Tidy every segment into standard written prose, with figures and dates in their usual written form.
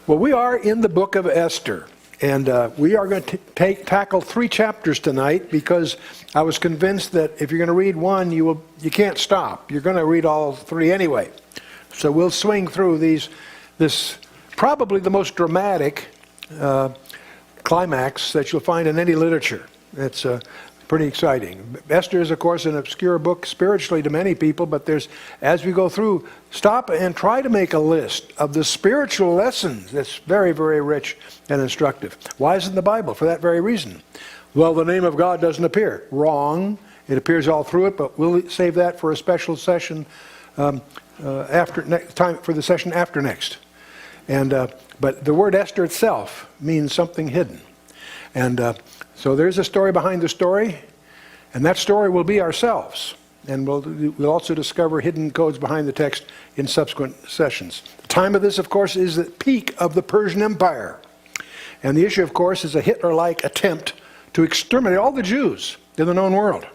Well, we are in the book of Esther, and we are going to tackle 3 chapters tonight because I was convinced that if you're going to read one, you can't stop. You're going to read all 3 anyway. So we'll swing through this probably the most dramatic climax that you'll find in any literature. It's pretty exciting. Esther is, of course, an obscure book spiritually to many people, but as we go through, stop and try to make a list of the spiritual lessons that's very, very rich and instructive. Why isn't the Bible? For that very reason. Well, the name of God doesn't appear. Wrong. It appears all through it, but we'll save that for a special session time for the session after next. But the word Esther itself means something hidden. And so there's a story behind the story, and that story will be ourselves. And we'll also discover hidden codes behind the text in subsequent sessions. The time of this, of course, is the peak of the Persian Empire. And the issue, of course, is a Hitler-like attempt to exterminate all the Jews in the known world.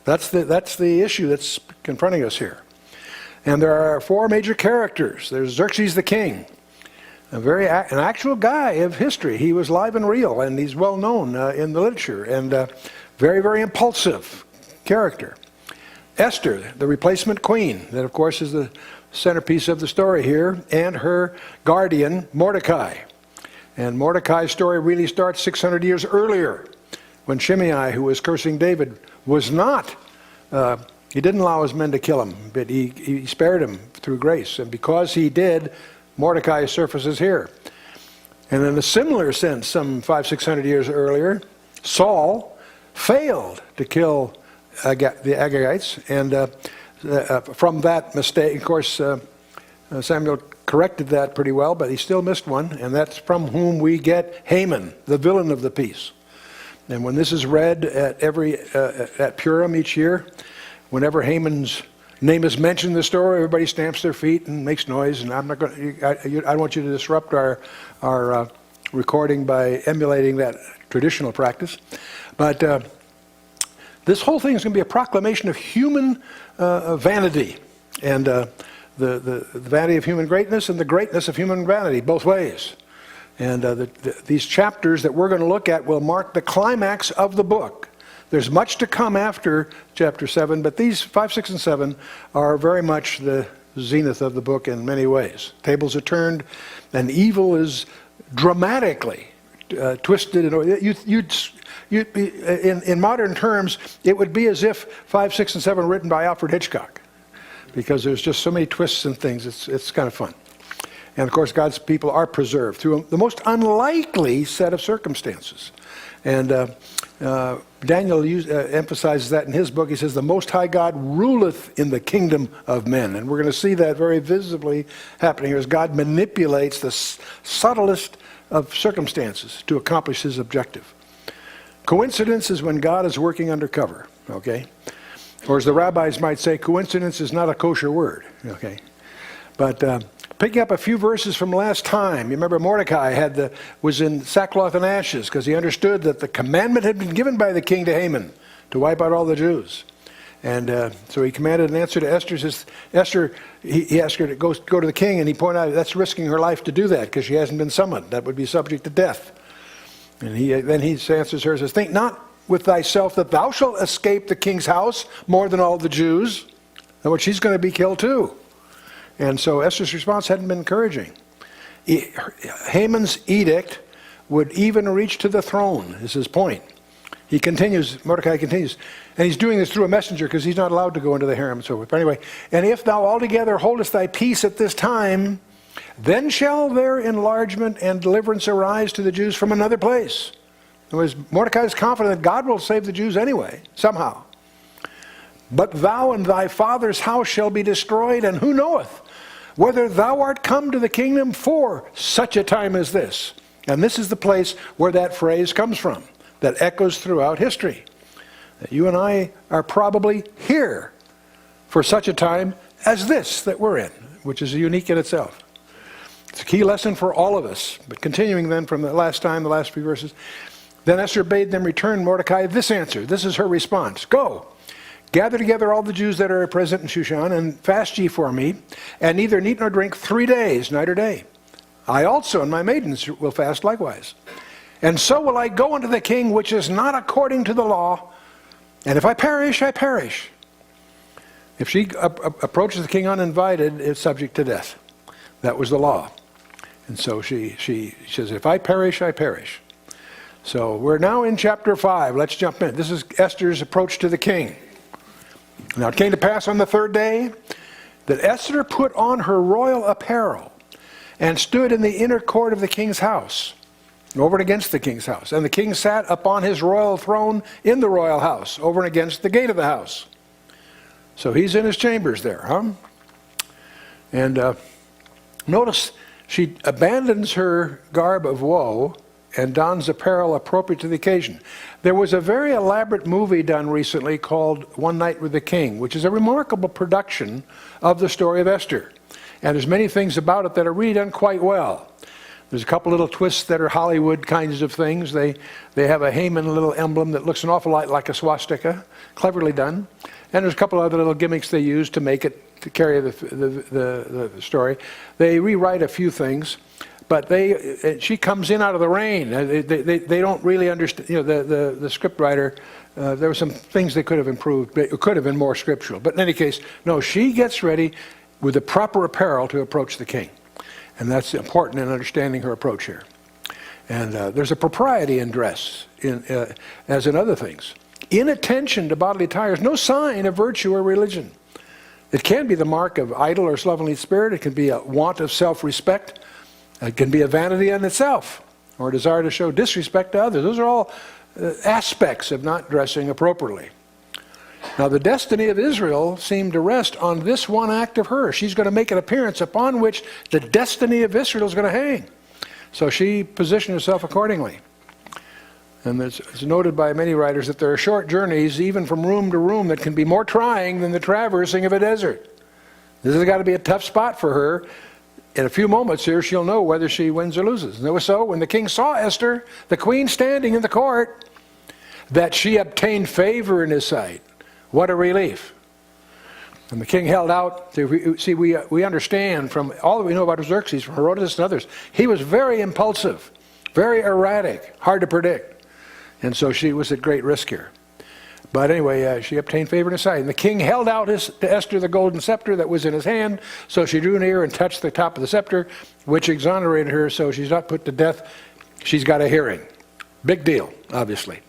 That's the issue that's confronting us here. And there are 4 major characters. There's Xerxes the king. An actual guy of history. He was live and real, and he's well known in the literature, and very, very impulsive character. Esther, the replacement queen, that of course is the centerpiece of the story here, and her guardian, Mordecai. And Mordecai's story really starts 600 years earlier, when Shimei, who was cursing David, was not, he didn't allow his men to kill him, but he spared him through grace. And because he did, Mordecai surfaces here. And in a similar sense, some 500-600 years earlier, Saul failed to kill the Agagites. And from that mistake, of course, Samuel corrected that pretty well, but he still missed one. And that's from whom we get Haman, the villain of the piece. And when this is read at Purim each year, whenever Haman's name is mentioned in the story, everybody stamps their feet and makes noise, and I don't want you to disrupt our recording by emulating that traditional practice. But this whole thing is going to be a proclamation of human vanity, and the vanity of human greatness and the greatness of human vanity, both ways. And these chapters that we're going to look at will mark the climax of the book. There's much to come after chapter 7, but these 5, 6, and 7 are very much the zenith of the book in many ways. Tables are turned, and evil is dramatically twisted. In modern terms, it would be as if 5, 6, and 7 were written by Alfred Hitchcock, because there's just so many twists and things. It's kind of fun. And of course, God's people are preserved through the most unlikely set of circumstances. And Daniel emphasizes that in his book. He says, the Most High God ruleth in the kingdom of men. And we're going to see that very visibly happening here as God manipulates the subtlest of circumstances to accomplish his objective. Coincidence is when God is working undercover, okay? Or as the rabbis might say, coincidence is not a kosher word, okay? But picking up a few verses from last time, you remember Mordecai was in sackcloth and ashes because he understood that the commandment had been given by the king to Haman to wipe out all the Jews. And so he commanded an answer to Esther. He asked her to go to the king, and he pointed out that's risking her life to do that because she hasn't been summoned. That would be subject to death. And then he answers her and says, think not with thyself that thou shalt escape the king's house more than all the Jews. And what she's going to be killed too. And so Esther's response hadn't been encouraging. Haman's edict would even reach to the throne, is his point. Mordecai continues, and he's doing this through a messenger because he's not allowed to go into the harem and so forth. But anyway, and if thou altogether holdest thy peace at this time, then shall their enlargement and deliverance arise to the Jews from another place. In other words, Mordecai is confident that God will save the Jews anyway, somehow. But thou and thy father's house shall be destroyed, and who knoweth whether thou art come to the kingdom for such a time as this. And this is the place where that phrase comes from, that echoes throughout history. That you and I are probably here for such a time as this that we're in, which is unique in itself. It's a key lesson for all of us. But continuing then from the last few verses, then Esther bade them return Mordecai this answer. This is her response. Go. Gather together all the Jews that are present in Shushan, and fast ye for me, and neither eat nor drink 3 days, night or day. I also and my maidens will fast likewise. And so will I go unto the king, which is not according to the law. And if I perish, I perish. If she approaches the king uninvited, it's subject to death. That was the law. And so she says, if I perish, I perish. So we're now in chapter 5. Let's jump in. This is Esther's approach to the king. Now it came to pass on the third day that Esther put on her royal apparel and stood in the inner court of the king's house, over and against the king's house. And the king sat upon his royal throne in the royal house, over and against the gate of the house. So he's in his chambers there, huh? And notice she abandons her garb of woe and dons apparel appropriate to the occasion. There was a very elaborate movie done recently called One Night with the King, which is a remarkable production of the story of Esther. And there's many things about it that are really done quite well. There's a couple little twists that are Hollywood kinds of things. They have a Haman little emblem that looks an awful lot like a swastika, cleverly done. And there's a couple other little gimmicks they use to make it, to carry the story. They rewrite a few things, but she comes in out of the rain. They don't really understand, you know, the script writer, there were some things they could have improved, but it could have been more scriptural. But in any case, no, she gets ready with the proper apparel to approach the king. And that's important in understanding her approach here. And there's a propriety in dress, as in other things. Inattention to bodily attire is no sign of virtue or religion. It can be the mark of idle or slovenly spirit. It can be a want of self-respect. It can be a vanity in itself, or a desire to show disrespect to others. Those are all aspects of not dressing appropriately. Now, the destiny of Israel seemed to rest on this one act of hers. She's going to make an appearance upon which the destiny of Israel is going to hang. So she positioned herself accordingly. And it's noted by many writers that there are short journeys, even from room to room, that can be more trying than the traversing of a desert. This has got to be a tough spot for her. In a few moments here, she'll know whether she wins or loses. And it was so when the king saw Esther, the queen, standing in the court, that she obtained favor in his sight. What a relief. And the king held out. See, we understand from all that we know about Xerxes, from Herodotus and others, he was very impulsive, very erratic, hard to predict. And so she was at great risk here. But anyway, she obtained favor in his sight. And the king held out to Esther the golden scepter that was in his hand. So she drew near and touched the top of the scepter, which exonerated her. So she's not put to death. She's got a hearing. Big deal, obviously.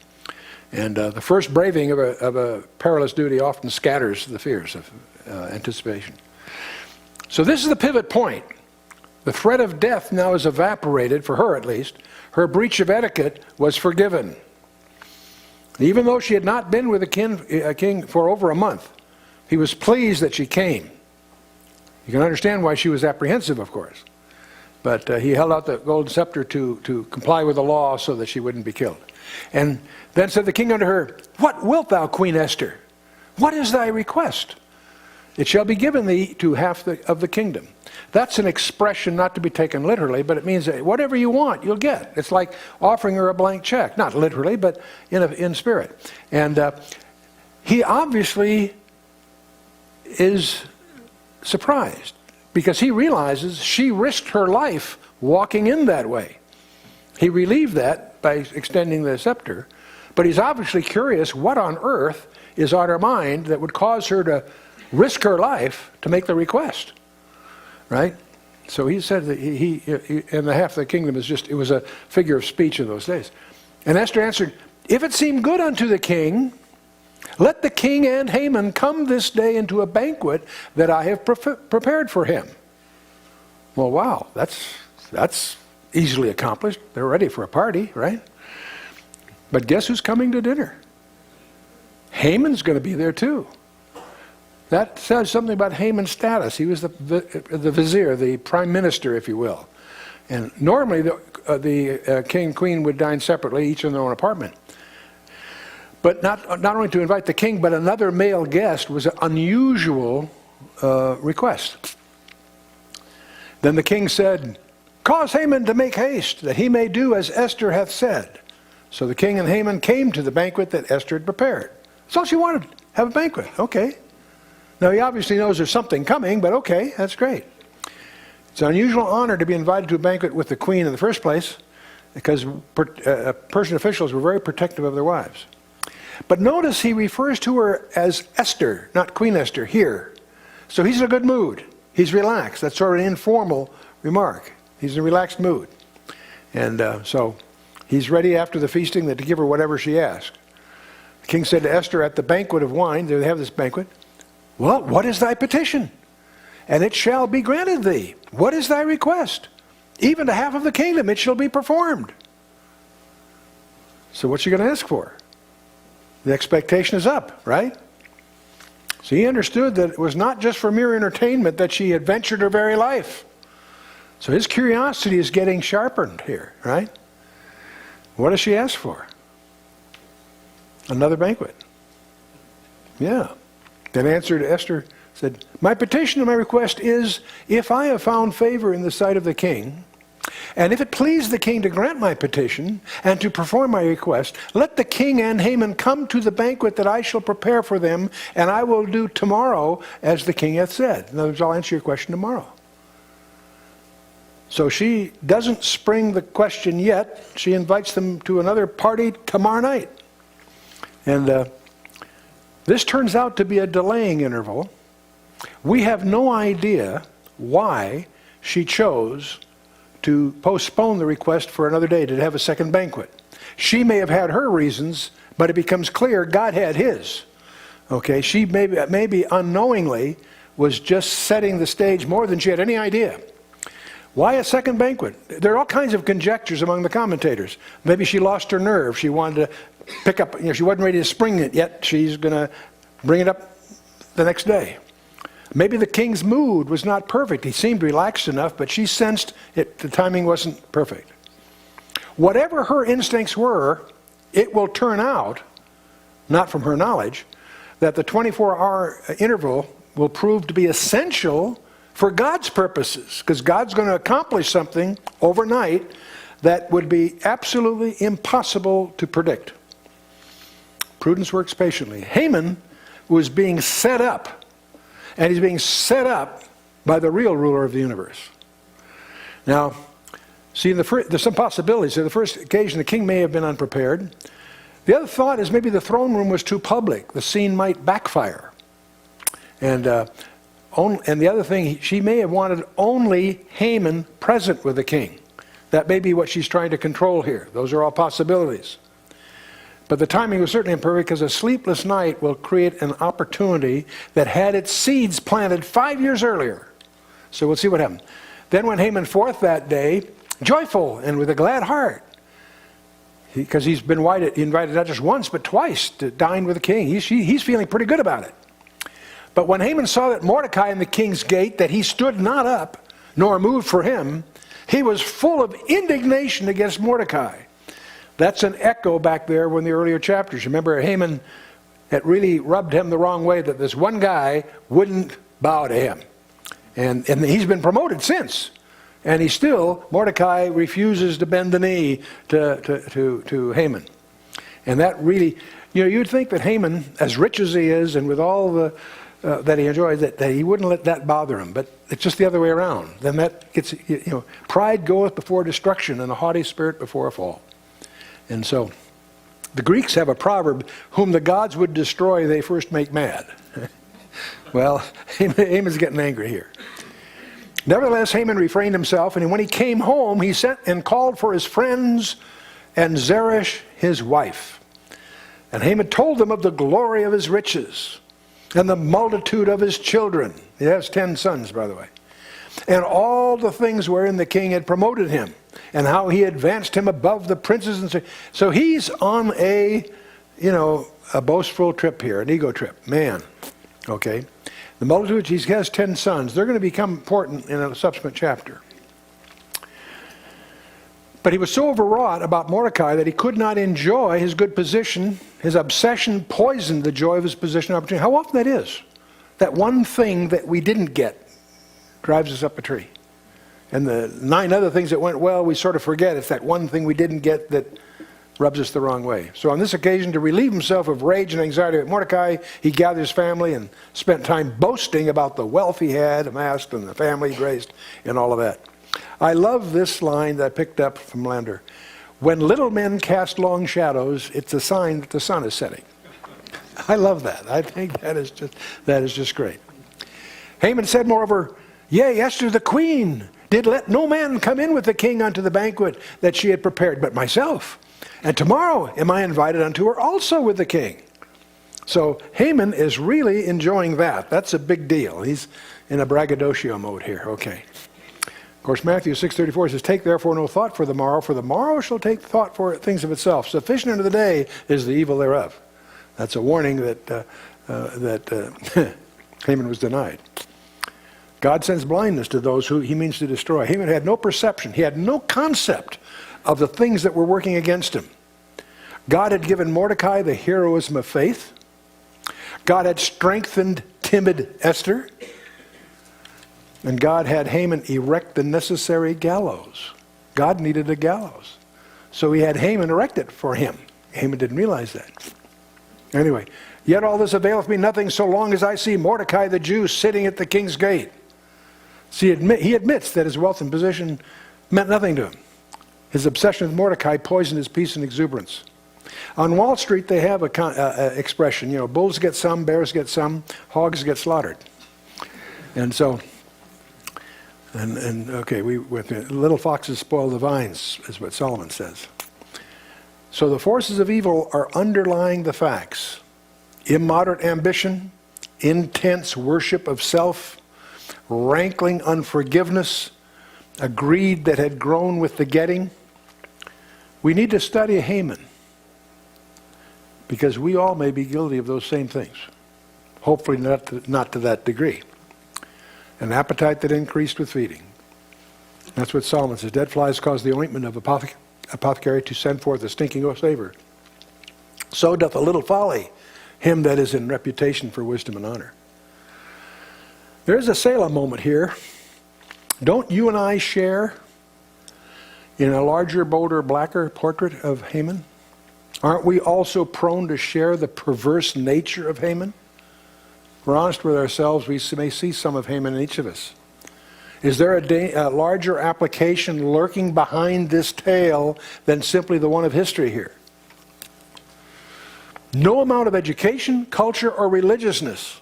And the first braving of a perilous duty often scatters the fears of anticipation. So this is the pivot point. The threat of death now is evaporated, for her at least. Her breach of etiquette was forgiven. Even though she had not been with a king for over a month, he was pleased that she came. You can understand why she was apprehensive, of course. But he held out the golden scepter to comply with the law so that she wouldn't be killed. And then said the king unto her, What wilt thou, Queen Esther? What is thy request? It shall be given thee to half of the kingdom. That's an expression not to be taken literally, but it means that whatever you want, you'll get. It's like offering her a blank check. Not literally, but in spirit. And he obviously is surprised because he realizes she risked her life walking in that way. He relieved that by extending the scepter, but he's obviously curious what on earth is on her mind that would cause her to risk her life to make the request. Right? So he said that he and the half of the kingdom is just, it was a figure of speech in those days. And Esther answered, If it seem good unto the king, let the king and Haman come this day into a banquet that I have prepared for him. Well, wow, that's easily accomplished. They're ready for a party, right? But guess who's coming to dinner? Haman's going to be there too. That says something about Haman's status. He was the vizier, the prime minister, if you will. And normally the king and queen would dine separately, each in their own apartment. But not only to invite the king, but another male guest was an unusual request. Then the king said, Cause Haman to make haste, that he may do as Esther hath said. So the king and Haman came to the banquet that Esther had prepared. That's all she wanted, have a banquet. Okay. Now he obviously knows there's something coming, but okay, that's great. It It's an unusual honor to be invited to a banquet with the queen in the first place, because Persian officials were very protective of their wives. But notice he refers to her as Esther, not Queen Esther, here. So he's in a good mood. He's relaxed. That's sort of an informal remark. He's in a relaxed mood. And so he's ready after the feasting to give her whatever she asked. The king said to Esther at the banquet of wine, they have this banquet, "Well, what is thy petition? And it shall be granted thee. What is thy request? Even to half of the kingdom it shall be performed." So what's she going to ask for? The expectation is up, right? So he understood that it was not just for mere entertainment that she had ventured her very life. So his curiosity is getting sharpened here, right? What does she ask for? Another banquet. Yeah. Then answered Esther, said, "My petition and my request is, if I have found favor in the sight of the king, and if it please the king to grant my petition and to perform my request, let the king and Haman come to the banquet that I shall prepare for them, and I will do tomorrow as the king hath said." In other words, I'll answer your question tomorrow. So she doesn't spring the question yet. She invites them to another party tomorrow night. And this turns out to be a delaying interval. We have no idea why she chose to postpone the request for another day, to have a second banquet. She may have had her reasons, but it becomes clear God had his. Okay, she maybe unknowingly was just setting the stage more than she had any idea. Why a second banquet? There are all kinds of conjectures among the commentators. Maybe she lost her nerve. She wanted to pick up, she wasn't ready to spring it yet. She's going to bring it up the next day. Maybe the king's mood was not perfect. He seemed relaxed enough, but she sensed the timing wasn't perfect. Whatever her instincts were, it will turn out, not from her knowledge, that the 24-hour interval will prove to be essential for God's purposes, because God's going to accomplish something overnight that would be absolutely impossible to predict. Prudence works patiently. Haman was being set up, and he's being set up by the real ruler of the universe. Now, see, there's some possibilities. So the first occasion, the king may have been unprepared. The other thought is maybe the throne room was too public. The scene might backfire. And the other thing, she may have wanted only Haman present with the king. That may be what she's trying to control here. Those are all possibilities. But the timing was certainly imperfect, because a sleepless night will create an opportunity that had its seeds planted 5 years earlier. So we'll see what happened. Then went Haman forth that day, joyful and with a glad heart, because he's been invited not just once but twice to dine with the king. He's feeling pretty good about it. But when Haman saw that Mordecai in the king's gate, that he stood not up, nor moved for him, he was full of indignation against Mordecai. That's an echo back there in the earlier chapters. Remember, Haman, it really rubbed him the wrong way that this one guy wouldn't bow to him. And he's been promoted since. And Mordecai refuses to bend the knee to Haman. And that really, you'd think that Haman, as rich as he is and with all the that he enjoys, that he wouldn't let that bother him. But it's just the other way around. Then that gets, pride goeth before destruction and a haughty spirit before a fall. And so the Greeks have a proverb, whom the gods would destroy, they first make mad. Well, Haman's getting angry here. Nevertheless, Haman refrained himself, and when he came home, he sent and called for his friends and Zeresh, his wife. And Haman told them of the glory of his riches and the multitude of his children. He has 10 sons, by the way. And all the things wherein the king had promoted him, and how he advanced him above the princes. And so he's on a boastful trip here, an ego trip. Man, okay. The multitude, he has 10 sons. They're going to become important in a subsequent chapter. But he was so overwrought about Mordecai that he could not enjoy his good position. His obsession poisoned the joy of his position and opportunity. How often that is. That one thing that we didn't get drives us up a tree. And the 9 other things that went well, we sort of forget. It's that one thing we didn't get that rubs us the wrong way. So on this occasion, to relieve himself of rage and anxiety at Mordecai, he gathered his family and spent time boasting about the wealth he had amassed and the family he'd raised and all of that. I love this line that I picked up from Lander. When little men cast long shadows, it's a sign that the sun is setting. I love that. I think that is just great. Haman said, moreover, yea, Esther the queen did let no man come in with the king unto the banquet that she had prepared, but myself. And tomorrow am I invited unto her also with the king. So Haman is really enjoying that. That's a big deal. He's in a braggadocio mode here. Okay. Of course, Matthew 6:34 says, take therefore no thought for the morrow shall take thought for things of itself. Sufficient unto the day is the evil thereof. That's a warning that Haman was denied. God sends blindness to those who he means to destroy. Haman had no perception. He had no concept of the things that were working against him. God had given Mordecai the heroism of faith. God had strengthened timid Esther. And God had Haman erect the necessary gallows. God needed a gallows. So he had Haman erect it for him. Haman didn't realize that. Anyway, yet all this availeth me nothing so long as I see Mordecai the Jew sitting at the king's gate. See, he admits that his wealth and position meant nothing to him. His obsession with Mordecai poisoned his peace and exuberance. On Wall Street, they have an expression, bulls get some, bears get some, hogs get slaughtered. And so, okay, little foxes spoil the vines, is what Solomon says. So the forces of evil are underlying the facts. Immoderate ambition, intense worship of self, rankling unforgiveness, a greed that had grown with the getting. We need to study Haman because we all may be guilty of those same things. Hopefully not to that degree. An appetite that increased with feeding. That's what Solomon says. Dead flies cause the ointment of apothecary to send forth a stinking savor. So doth a little folly him that is in reputation for wisdom and honor. There is a Selah moment here. Don't you and I share in a larger, bolder, blacker portrait of Haman? Aren't we also prone to share the perverse nature of Haman? If we're honest with ourselves, we may see some of Haman in each of us. Is there a larger application lurking behind this tale than simply the one of history here? No amount of education, culture, or religiousness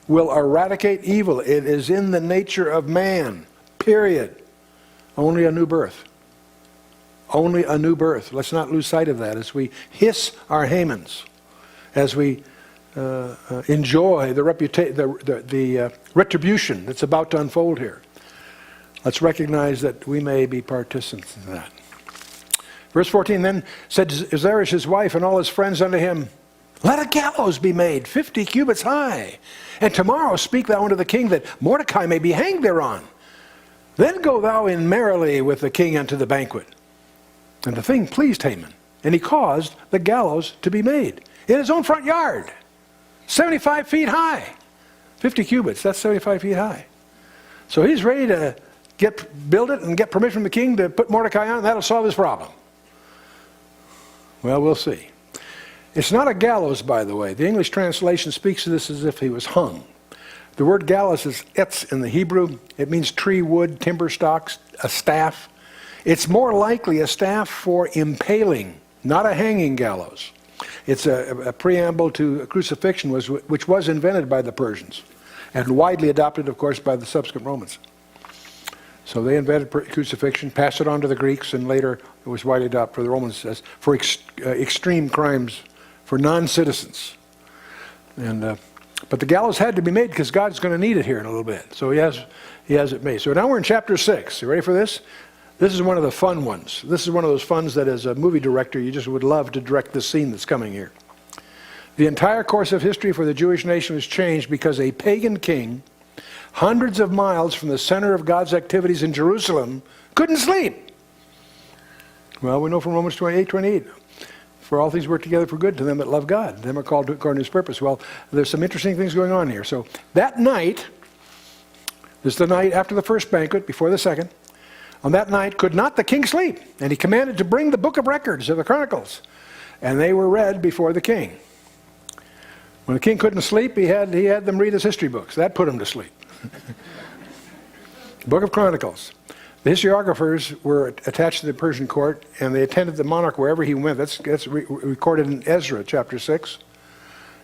will eradicate evil. It is in the nature of man, period. Only a new birth. Only a new birth. Let's not lose sight of that as we hiss our Hamans, as we enjoy the retribution that's about to unfold here. Let's recognize that we may be participants in that. Verse 14, then said Zeresh his wife and all his friends unto him, let a gallows be made 50 cubits high, and tomorrow speak thou unto the king that Mordecai may be hanged thereon. Then go thou in merrily with the king unto the banquet. And the thing pleased Haman, and he caused the gallows to be made in his own front yard, 75 feet high. 50 cubits, that's 75 feet high. So he's ready to build it and get permission from the king to put Mordecai on, and that'll solve his problem. Well, we'll see. It's not a gallows, by the way. The English translation speaks of this as if he was hung. The word gallows is etz in the Hebrew. It means tree, wood, timber stalks, a staff. It's more likely a staff for impaling, not a hanging gallows. It's a preamble to crucifixion, which was invented by the Persians and widely adopted, of course, by the subsequent Romans. So they invented crucifixion, passed it on to the Greeks, and later it was widely adopted for the Romans as for extreme crimes for non-citizens. But the gallows had to be made because God's going to need it here in a little bit. So he has it made. So now we're in chapter 6. You ready for this? This is one of the fun ones. This is one of those funs that as a movie director you just would love to direct the scene that's coming here. The entire course of history for the Jewish nation was changed because a pagan king, hundreds of miles from the center of God's activities in Jerusalem, couldn't sleep. Well, we know from Romans 28:28. For all things work together for good to them that love God. Them are called to according to his purpose. Well, there's some interesting things going on here. So that night, this is the night after the first banquet, before the second, On that night could not the king sleep, and he commanded to bring the book of records of the Chronicles, and they were read before the king. When the king couldn't sleep, he had them read his history books. That put him to sleep. Book of Chronicles. The historiographers were attached to the Persian court, and they attended the monarch wherever he went. That's recorded in Ezra chapter 6.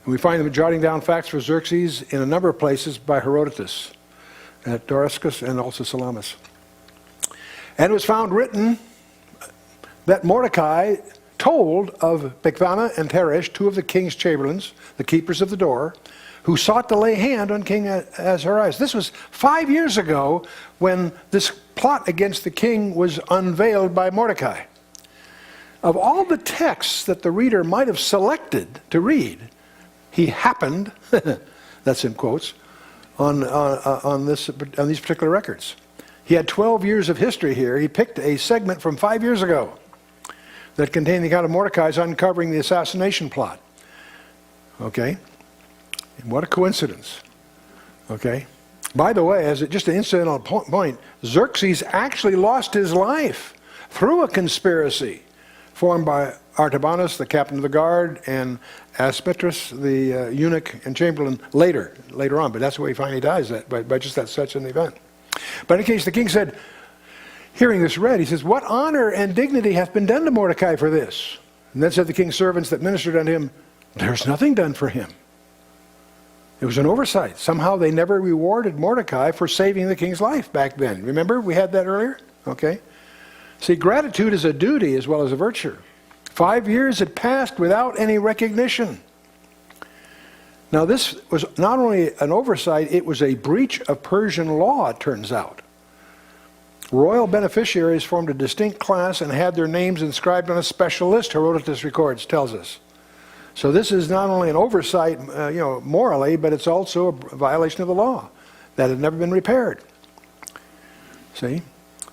And we find them jotting down facts for Xerxes in a number of places by Herodotus at Damascus and also Salamis. And it was found written that Mordecai told of Bigthana and Teresh, two of the king's chamberlains, the keepers of the door, who sought to lay hand on King Ahasuerus. This was 5 years ago when this plot against the king was unveiled by Mordecai. Of all the texts that the reader might have selected to read, he happened, that's in quotes, on these particular records. He had 12 years of history here. He picked a segment from 5 years ago that contained the account of Mordecai's uncovering the assassination plot. Okay? And what a coincidence. Okay? By the way, as just an incidental point, Xerxes actually lost his life through a conspiracy formed by Artabanus, the captain of the guard, and Aspetrus, the eunuch and chamberlain, later on. But that's where he finally dies, by just that such an event. But in any case, the king said, hearing this read, he says, "What honor and dignity hath been done to Mordecai for this?" And then said the king's servants that ministered unto him, "There's nothing done for him." It was an oversight. Somehow they never rewarded Mordecai for saving the king's life back then. Remember, we had that earlier? Okay. See, gratitude is a duty as well as a virtue. 5 years had passed without any recognition. Now, this was not only an oversight, it was a breach of Persian law, it turns out. Royal beneficiaries formed a distinct class and had their names inscribed on a special list, Herodotus records, tells us. So this is not only an oversight, morally, but it's also a violation of the law that had never been repaired. See?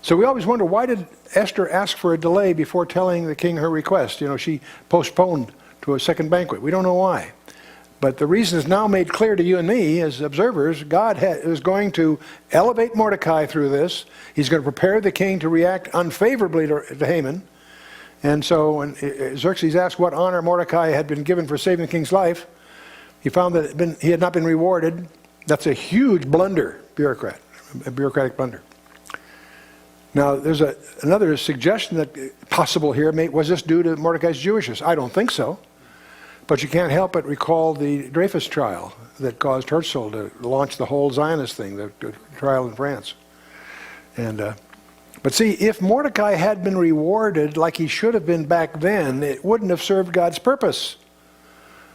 So we always wonder, why did Esther ask for a delay before telling the king her request? She postponed to a second banquet. We don't know why. But the reason is now made clear to you and me as observers. God is going to elevate Mordecai through this. He's going to prepare the king to react unfavorably to Haman. And so when Xerxes asked what honor Mordecai had been given for saving the king's life, he found that he had not been rewarded. That's a huge blunder, a bureaucratic blunder. Now, there's another suggestion that possible here. Was this due to Mordecai's Jewishness? I don't think so. But you can't help but recall the Dreyfus trial that caused Herzl to launch the whole Zionist thing, the trial in France. But see, if Mordecai had been rewarded like he should have been back then, it wouldn't have served God's purpose.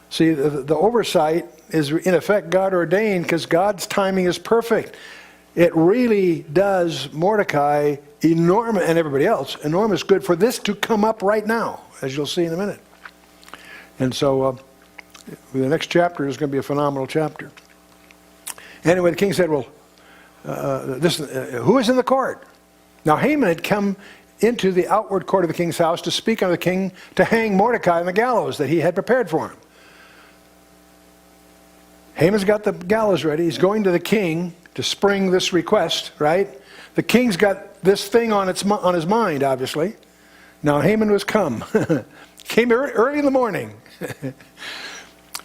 See, the oversight is in effect God ordained because God's timing is perfect. It really does Mordecai and everybody else enormous good for this to come up right now, as you'll see in a minute. And so the next chapter is going to be a phenomenal chapter. Anyway, the king said, well, who is in the court? Now Haman had come into the outward court of the king's house to speak unto the king to hang Mordecai on the gallows that he had prepared for him. Haman's got the gallows ready. He's going to the king to spring this request, right? The king's got this thing on his mind, obviously. Now Haman was come early in the morning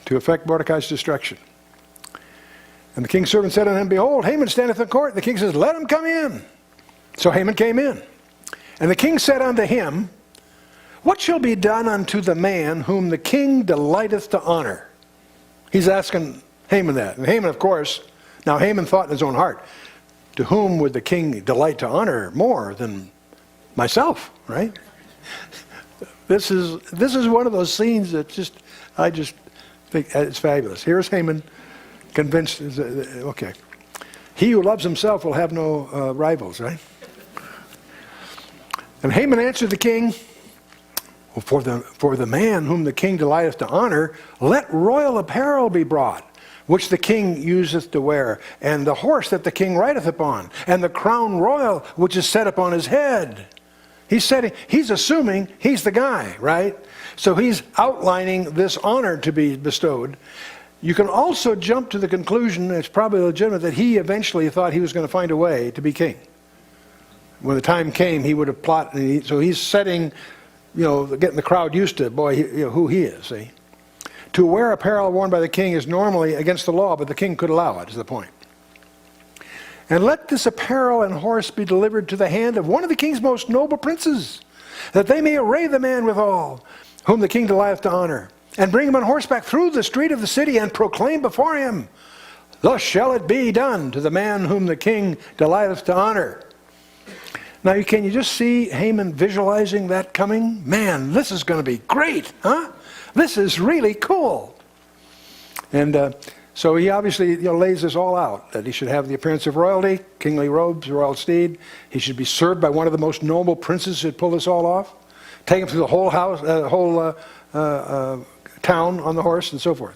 to effect Mordecai's destruction. And the king's servant said unto him, Behold, Haman standeth in the court. The king says, Let him come in. So Haman came in. And the king said unto him, What shall be done unto the man whom the king delighteth to honor? He's asking Haman that. And Haman, of course, now Haman thought in his own heart, to whom would the king delight to honor more than myself, right? This is one of those scenes that I just think it's fabulous. Here's Haman convinced, okay. He who loves himself will have no rivals, right? And Haman answered the king, For the man whom the king delighteth to honor, let royal apparel be brought, which the king useth to wear, and the horse that the king rideth upon, and the crown royal which is set upon his head. He's assuming he's the guy, right? So he's outlining this honor to be bestowed. You can also jump to the conclusion, it's probably legitimate, that he eventually thought he was going to find a way to be king. when the time came, he would have plotted. So he's setting, getting the crowd used to, who he is, see. To wear apparel worn by the king is normally against the law, but the king could allow it, is the point. And let this apparel and horse be delivered to the hand of one of the king's most noble princes, that they may array the man withal, whom the king delighteth to honor, and bring him on horseback through the street of the city, and proclaim before him, thus shall it be done to the man whom the king delighteth to honor. Now, can you just see Haman visualizing that coming? Man, this is going to be great, huh? This is really cool. And so he obviously lays this all out, that he should have the appearance of royalty, kingly robes, royal steed. He should be served by one of the most noble princes who pull this all off. Take him through the whole town on the horse and so forth.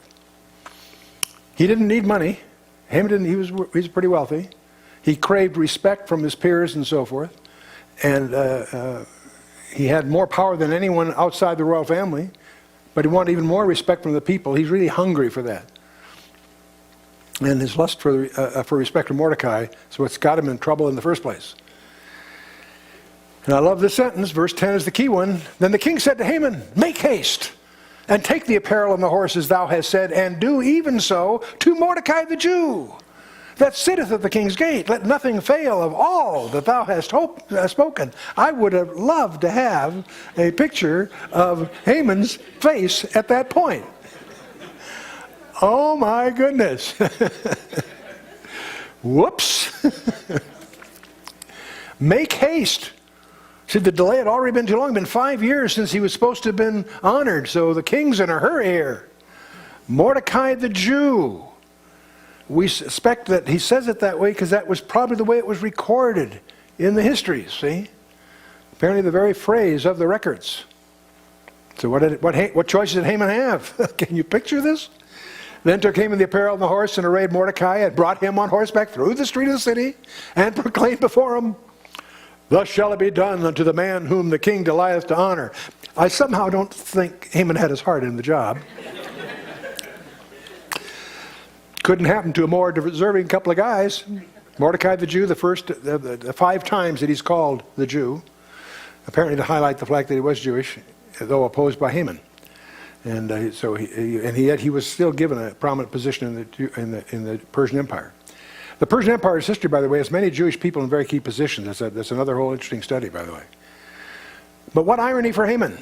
He didn't need money. Haman didn't. He was pretty wealthy. He craved respect from his peers and so forth. And he had more power than anyone outside the royal family. But he wanted even more respect from the people. He's really hungry for that. And his lust for respect from Mordecai is what's got him in trouble in the first place. And I love this sentence. Verse 10 is the key one. Then the king said to Haman, make haste, and take the apparel and the horses thou hast said, and do even so to Mordecai the Jew, that sitteth at the king's gate. Let nothing fail of all that thou hast spoken. I would have loved to have a picture of Haman's face at that point. Oh my goodness. Whoops. Make haste. See, the delay had already been too long. It's been 5 years since he was supposed to have been honored. So the king's in a hurry here. Mordecai the Jew. We suspect that he says it that way because that was probably the way it was recorded in the histories, see? Apparently the very phrase of the records. So what choice did Haman have? Can you picture this? Then took Haman the apparel and the horse, and arrayed Mordecai, and brought him on horseback through the street of the city, and proclaimed before him, thus shall it be done unto the man whom the king delighteth to honor. I somehow don't think Haman had his heart in the job. Couldn't happen to a more deserving couple of guys. Mordecai the Jew, the 5 times that he's called the Jew, apparently to highlight the fact that he was Jewish, though opposed by Haman. And yet he was still given a prominent position in the Persian Empire. The Persian Empire's history, by the way, has many Jewish people in very key positions. That's another whole interesting study, by the way. But what irony for Haman.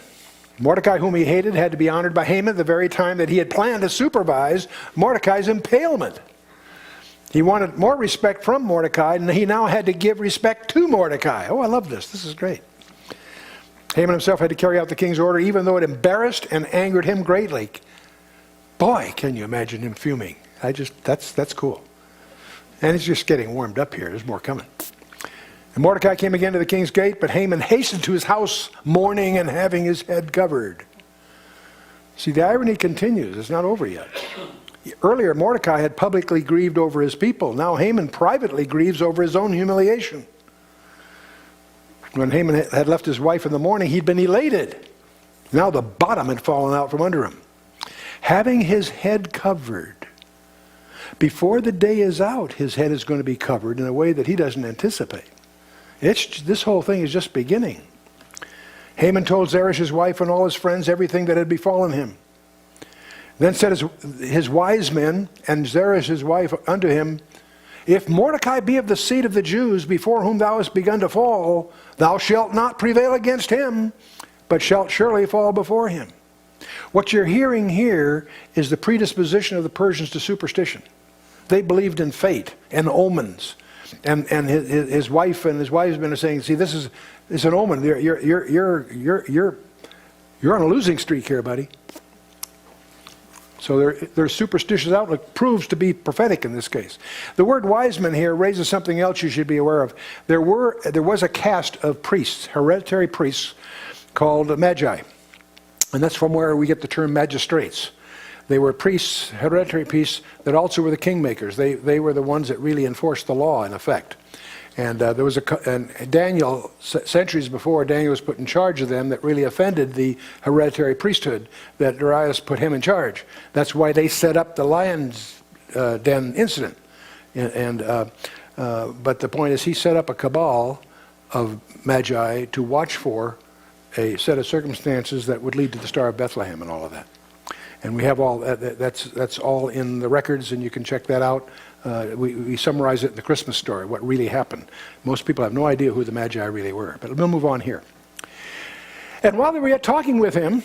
Mordecai, whom he hated, had to be honored by Haman at the very time that he had planned to supervise Mordecai's impalement. He wanted more respect from Mordecai, and he now had to give respect to Mordecai. Oh, I love this. This is great. Haman himself had to carry out the king's order, even though it embarrassed and angered him greatly. Boy, can you imagine him fuming. That's cool. And it's just getting warmed up here. There's more coming. And Mordecai came again to the king's gate, but Haman hastened to his house, mourning and having his head covered. See, the irony continues. It's not over yet. Earlier, Mordecai had publicly grieved over his people. Now Haman privately grieves over his own humiliation. When Haman had left his wife in the morning, he'd been elated. Now the bottom had fallen out from under him. Having his head covered, before the day is out, his head is going to be covered in a way that he doesn't anticipate. This whole thing is just beginning. Haman told Zeresh, his wife, and all his friends everything that had befallen him. Then said his wise men and Zeresh, his wife, unto him, if Mordecai be of the seed of the Jews, before whom thou hast begun to fall, thou shalt not prevail against him, but shalt surely fall before him. What you're hearing here is the predisposition of the Persians to superstition. They believed in fate and omens. And his wife and his wise men are saying, see, this is an omen. You're on a losing streak here, buddy. So their superstitious outlook proves to be prophetic in this case. The word wise men here raises something else you should be aware of. There was a caste of priests, hereditary priests, called magi. And that's from where we get the term magistrates. They were priests, hereditary priests, that also were the kingmakers. They were the ones that really enforced the law, in effect. And there was and Daniel, centuries before, Daniel was put in charge of them that really offended the hereditary priesthood, that Darius put him in charge. That's why they set up the lion's den incident. But the point is, he set up a cabal of magi to watch for a set of circumstances that would lead to the Star of Bethlehem and all of that. And we have all that's all in the records, and you can check that out. We summarize it in the Christmas story, what really happened. Most people have no idea who the Magi really were. But we'll move on here. And while they were yet talking with him,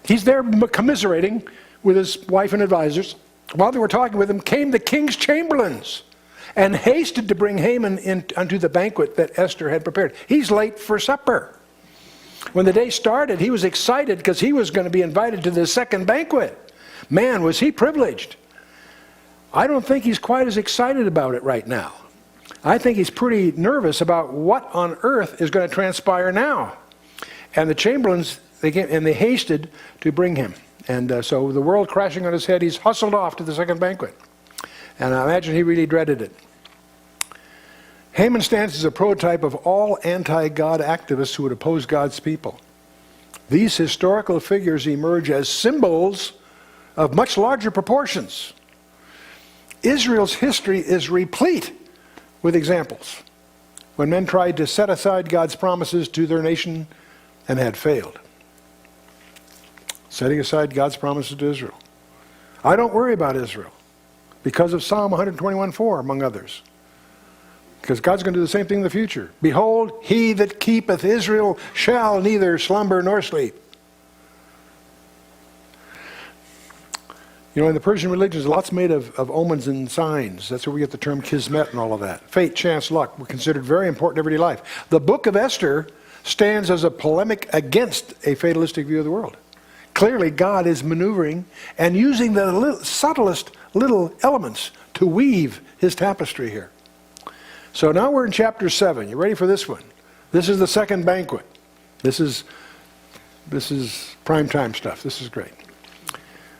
he's there commiserating with his wife and advisors. While they were talking with him, came the king's chamberlains and hasted to bring Haman in unto the banquet that Esther had prepared. He's late for supper. When the day started, he was excited because he was going to be invited to the second banquet. Man, was he privileged. I don't think he's quite as excited about it right now. I think he's pretty nervous about what on earth is going to transpire now. And the chamberlains, they came and they hasted to bring him. And so the world crashing on his head, he's hustled off to the second banquet. And I imagine he really dreaded it. Haman stands as a prototype of all anti-God activists who would oppose God's people. These historical figures emerge as symbols of much larger proportions. Israel's history is replete with examples when men tried to set aside God's promises to their nation and had failed. Setting aside God's promises to Israel. I don't worry about Israel because of Psalm 121:4, among others. Because God's going to do the same thing in the future. Behold, he that keepeth Israel shall neither slumber nor sleep. You know, in the Persian religions, lots made of omens and signs. That's where we get the term kismet and all of that. Fate, chance, luck were considered very important in everyday life. The book of Esther stands as a polemic against a fatalistic view of the world. Clearly, God is maneuvering and using the subtlest little elements to weave his tapestry here. So now we're in chapter 7. You ready for this one? This is the second banquet. This is prime time stuff. This is great.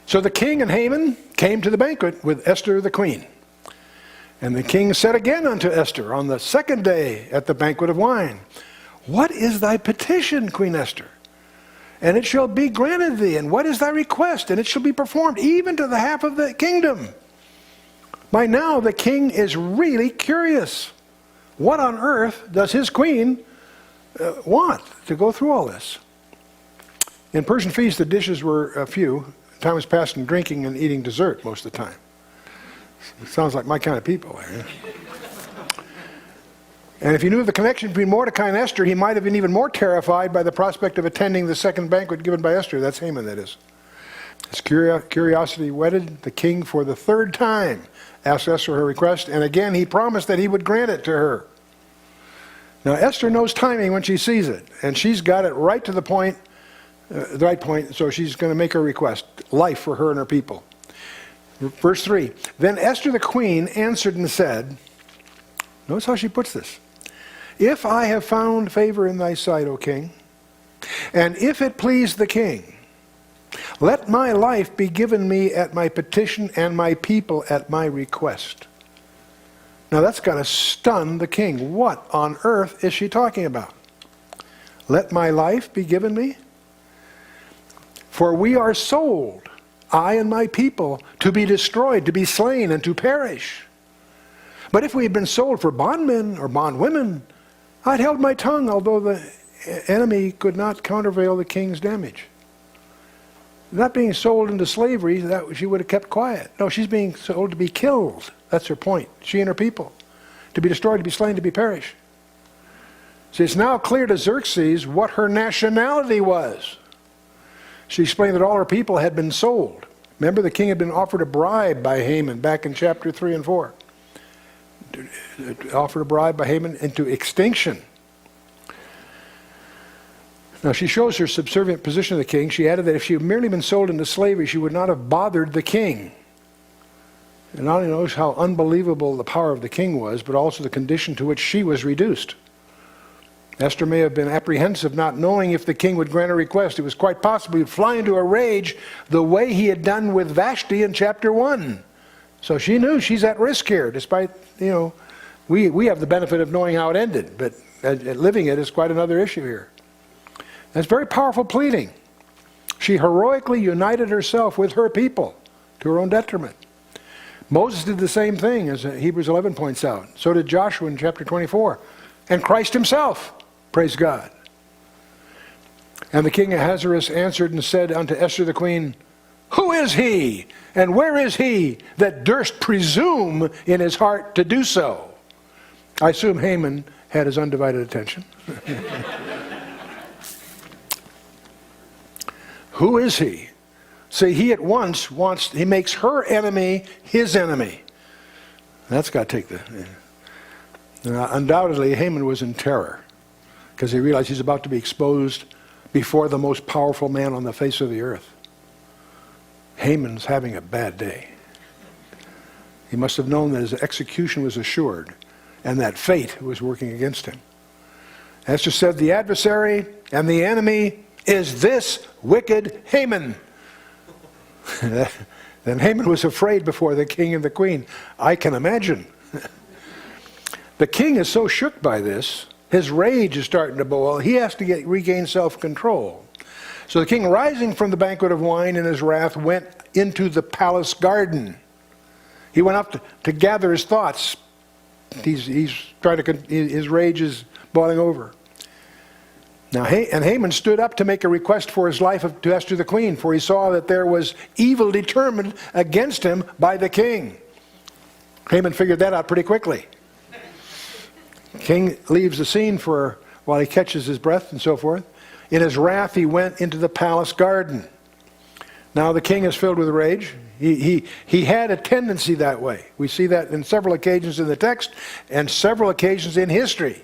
So the king and Haman came to the banquet with Esther the queen. And the king said again unto Esther on the second day at the banquet of wine, What is thy petition, Queen Esther? And it shall be granted thee. And what is thy request? And it shall be performed even to the half of the kingdom. By now the king is really curious. What on earth does his queen want to go through all this? In Persian feasts, the dishes were a few. Time was passed in drinking and eating dessert most of the time. It sounds like my kind of people there. And if he knew of the connection between Mordecai and Esther, he might have been even more terrified by the prospect of attending the second banquet given by Esther. That's Haman, that is. His curiosity whetted, the king for the third time asked Esther her request, and again he promised that he would grant it to her. Now Esther knows timing when she sees it, and she's got it right to the point, so she's going to make her request, life for her and her people. Verse 3, Then Esther the queen answered and said, notice how she puts this, If I have found favor in thy sight, O king, and if it please the king, let my life be given me at my petition and my people at my request. Now that's got to stun the king. What on earth is she talking about? Let my life be given me? For we are sold, I and my people, to be destroyed, to be slain, and to perish. But if we had been sold for bondmen or bondwomen, I'd held my tongue, although the enemy could not countervail the king's damage. Not being sold into slavery, that she would have kept quiet. No, she's being sold to be killed. That's her point. She and her people. To be destroyed, to be slain, to be perished. See, it's now clear to Xerxes what her nationality was. She explained that all her people had been sold. Remember, the king had been offered a bribe by Haman back in chapter 3 and 4. Offered a bribe by Haman into extinction. Now she shows her subservient position of the king. She added that if she had merely been sold into slavery, she would not have bothered the king. And not only knows how unbelievable the power of the king was, but also the condition to which she was reduced. Esther may have been apprehensive, not knowing if the king would grant her request. It was quite possible he'd fly into a rage the way he had done with Vashti in chapter 1. So she knew she's at risk here, despite, we have the benefit of knowing how it ended, but living it is quite another issue here. That's very powerful pleading. She heroically united herself with her people to her own detriment. Moses did the same thing, as Hebrews 11 points out. So did Joshua in chapter 24. and Christ himself. Praise God. And the king Ahasuerus answered and said unto Esther the queen, who is he, and where is he that durst presume in his heart to do so? I assume Haman had his undivided attention. Who is he? See, he at once he makes her enemy his enemy. That's got to take the... undoubtedly, Haman was in terror because he realized he's about to be exposed before the most powerful man on the face of the earth. Haman's having a bad day. He must have known that his execution was assured and that fate was working against him. Esther said, the adversary and the enemy is this wicked Haman. Then Haman was afraid before the king and the queen. I can imagine. The king is so shook by this, his rage is starting to boil. He has to regain self-control. So the king, rising from the banquet of wine in his wrath, went into the palace garden. He went up to gather his thoughts. He's trying to, his rage is boiling over. Now, and Haman stood up to make a request for his life to Esther the queen, for he saw that there was evil determined against him by the king. Haman figured that out pretty quickly. King leaves the scene for while he catches his breath and so forth. In his wrath, he went into the palace garden. Now the king is filled with rage. He had a tendency that way. We see that in several occasions in the text and several occasions in history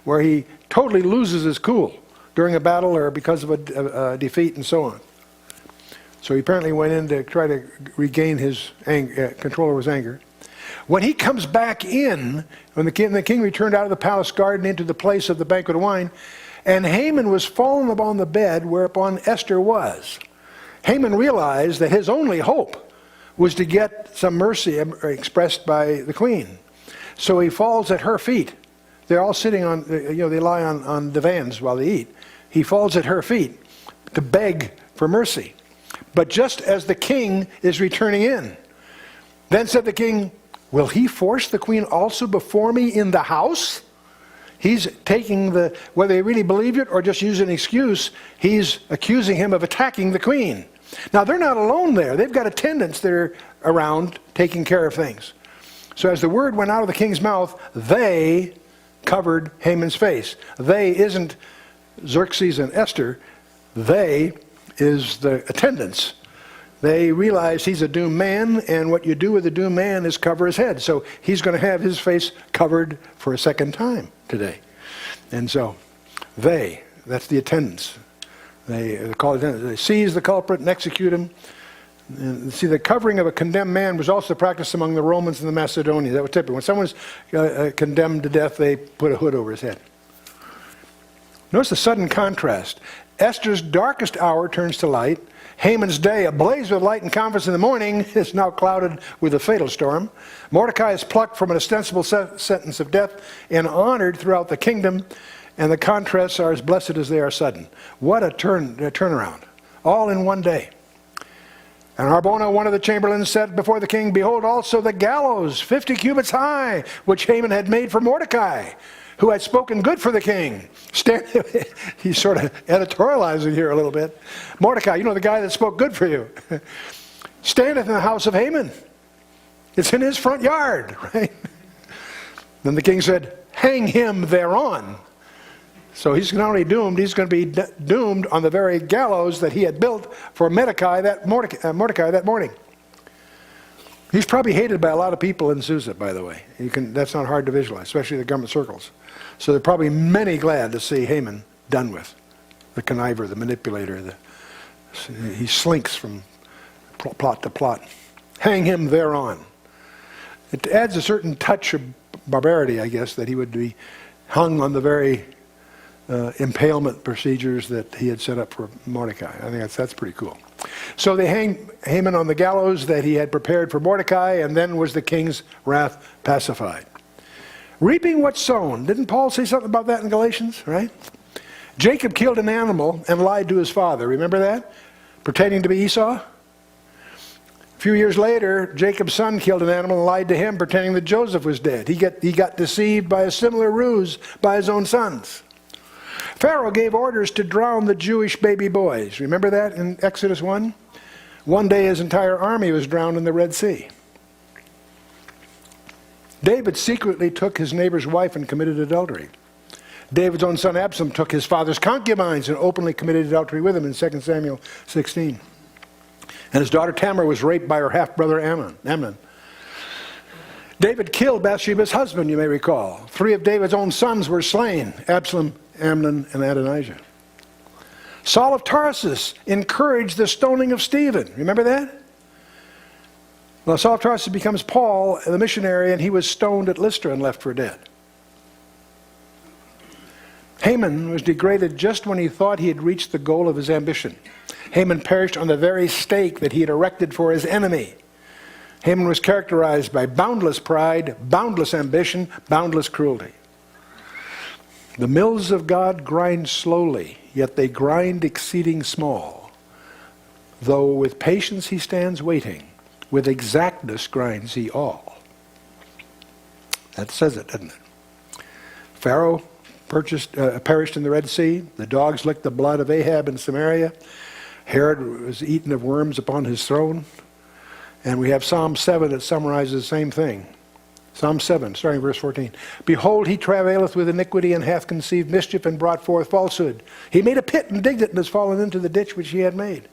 where he totally loses his cool during a battle or because of a defeat and so on. So he apparently went in to try to regain his control over his anger. When he comes back in, when the king returned out of the palace garden into the place of the banquet of wine, and Haman was fallen upon the bed whereupon Esther was. Haman realized that his only hope was to get some mercy expressed by the queen. So he falls at her feet. They're all sitting on, they lie on divans while they eat. He falls at her feet to beg for mercy. But just as the king is returning in, then said the king, will he force the queen also before me in the house? He's taking whether he really believed it or just used an excuse, he's accusing him of attacking the queen. Now, they're not alone there. They've got attendants that are around taking care of things. So as the word went out of the king's mouth, they covered Haman's face. They isn't Xerxes and Esther. They is the attendants. They realize he's a doomed man, and what you do with a doomed man is cover his head. So he's going to have his face covered for a second time today. And so that's the attendants. They call it, they seize the culprit and execute him. And see, the covering of a condemned man was also practiced among the Romans and the Macedonians. That was typical. When someone's condemned to death, they put a hood over his head. Notice the sudden contrast. Esther's darkest hour turns to light. Haman's day, ablaze with light and confidence in the morning, is now clouded with a fatal storm. Mordecai is plucked from an ostensible sentence of death and honored throughout the kingdom, and the contrasts are as blessed as they are sudden. What a turnaround. All in one day. And Harbona, one of the chamberlains, said before the king, behold also the gallows, 50 cubits high, which Haman had made for Mordecai, who had spoken good for the king. He's sort of editorializing here a little bit. Mordecai, the guy that spoke good for you, standeth in the house of Haman. It's in his front yard, right? Then the king said, hang him thereon. So he's not only doomed, he's going to be doomed on the very gallows that he had built for Mordecai that morning. He's probably hated by a lot of people in Susa, by the way. That's not hard to visualize, especially the government circles. So they're probably many glad to see Haman done with. The conniver, the manipulator. He slinks from plot to plot. Hang him thereon. It adds a certain touch of barbarity, I guess, that he would be hung on the very impalement procedures that he had set up for Mordecai. I think that's pretty cool. So they hang Haman on the gallows that he had prepared for Mordecai, and then was the king's wrath pacified. Reaping what's sown. Didn't Paul say something about that in Galatians, right? Jacob killed an animal and lied to his father. Remember that? Pretending to be Esau. A few years later, Jacob's son killed an animal and lied to him, pretending that Joseph was dead. He got deceived by a similar ruse by his own sons. Pharaoh gave orders to drown the Jewish baby boys. Remember that in Exodus 1? One day his entire army was drowned in the Red Sea. David secretly took his neighbor's wife and committed adultery. David's own son Absalom took his father's concubines and openly committed adultery with him in 2 Samuel 16. And his daughter Tamar was raped by her half-brother Amnon. David killed Bathsheba's husband, you may recall. 3 of David's own sons were slain: Absalom, Amnon, and Adonijah. Saul of Tarsus encouraged the stoning of Stephen. Remember that? Well, Saul of Tarsus becomes Paul, the missionary, and he was stoned at Lystra and left for dead. Haman was degraded just when he thought he had reached the goal of his ambition. Haman perished on the very stake that he had erected for his enemy. Haman was characterized by boundless pride, boundless ambition, boundless cruelty. The mills of God grind slowly, yet they grind exceeding small. Though with patience he stands waiting, with exactness grinds he all. That says it, doesn't it? Pharaoh perished in the Red Sea. The dogs licked the blood of Ahab in Samaria. Herod was eaten of worms upon his throne. And we have Psalm 7 that summarizes the same thing. Psalm 7, starting verse 14. Behold, he travaileth with iniquity and hath conceived mischief and brought forth falsehood. He made a pit and digged it and has fallen into the ditch which he had made.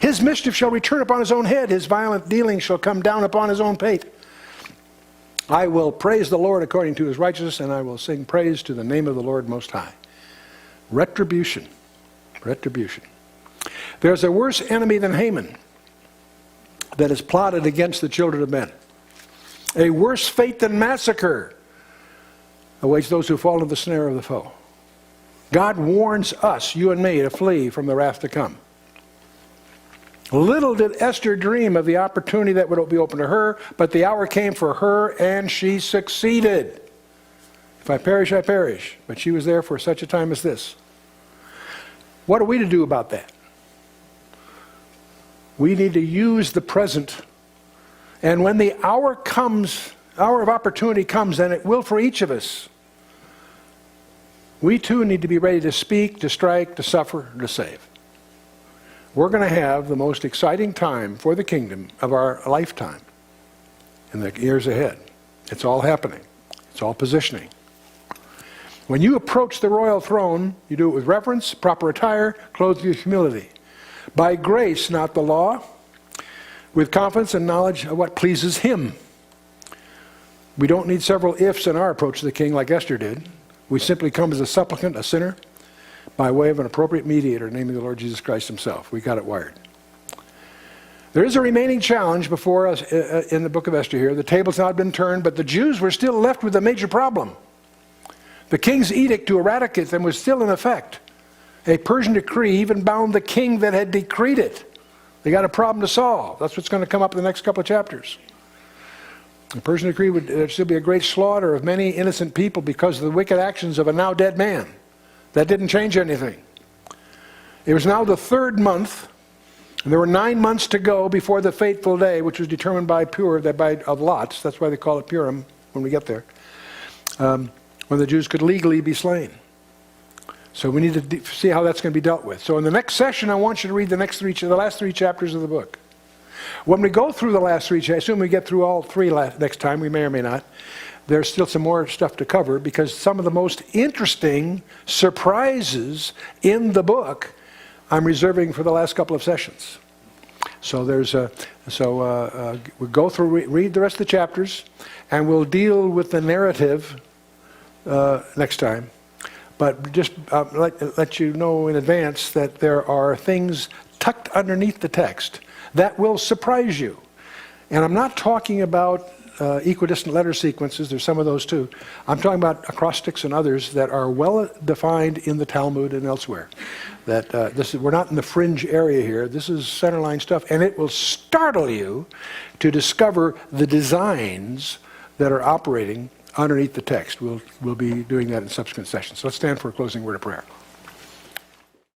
His mischief shall return upon his own head. His violent dealing shall come down upon his own pate. I will praise the Lord according to his righteousness, and I will sing praise to the name of the Lord Most High. Retribution. Retribution. There's a worse enemy than Haman that is plotted against the children of men. A worse fate than massacre awaits those who fall into the snare of the foe. God warns us, you and me, to flee from the wrath to come. Little did Esther dream of the opportunity that would be open to her, but the hour came for her and she succeeded. If I perish, I perish. But she was there for such a time as this. What are we to do about that? We need to use the present. And when the hour of opportunity comes, and it will for each of us, we too need to be ready to speak, to strike, to suffer, to save. We're going to have the most exciting time for the kingdom of our lifetime in the years ahead. It's all happening. It's all positioning. When you approach the royal throne, you do it with reverence, proper attire, clothed with humility. By grace, not the law, with confidence and knowledge of what pleases him. We don't need several ifs in our approach to the king like Esther did. We simply come as a supplicant, a sinner, by way of an appropriate mediator, namely the Lord Jesus Christ himself. We got it wired. There is a remaining challenge before us in the book of Esther here. The table's not been turned, but the Jews were still left with a major problem. The king's edict to eradicate them was still in effect. A Persian decree even bound the king that had decreed it. They got a problem to solve. That's what's going to come up in the next couple of chapters. The Persian decree would still be a great slaughter of many innocent people because of the wicked actions of a now dead man. That didn't change anything. It was now the 3rd month, and there were 9 months to go before the fateful day, which was determined by of lots. That's why they call it Purim when we get there. When the Jews could legally be slain. So we need to see how that's going to be dealt with. So in the next session, I want you to read the last 3 chapters of the book. When we go through the last 3 chapters, I assume we get through all 3 next time. We may or may not. There's still some more stuff to cover because some of the most interesting surprises in the book I'm reserving for the last couple of sessions. So we'll go through, read the rest of the chapters, and we'll deal with the narrative next time. But just let you know in advance that there are things tucked underneath the text that will surprise you. And I'm not talking about equidistant letter sequences. There's some of those too. I'm talking about acrostics and others that are well defined in the Talmud and elsewhere. That we're not in the fringe area here. This is centerline stuff, and it will startle you to discover the designs that are operating underneath the text. We'll be doing that in subsequent sessions. So let's stand for a closing word of prayer.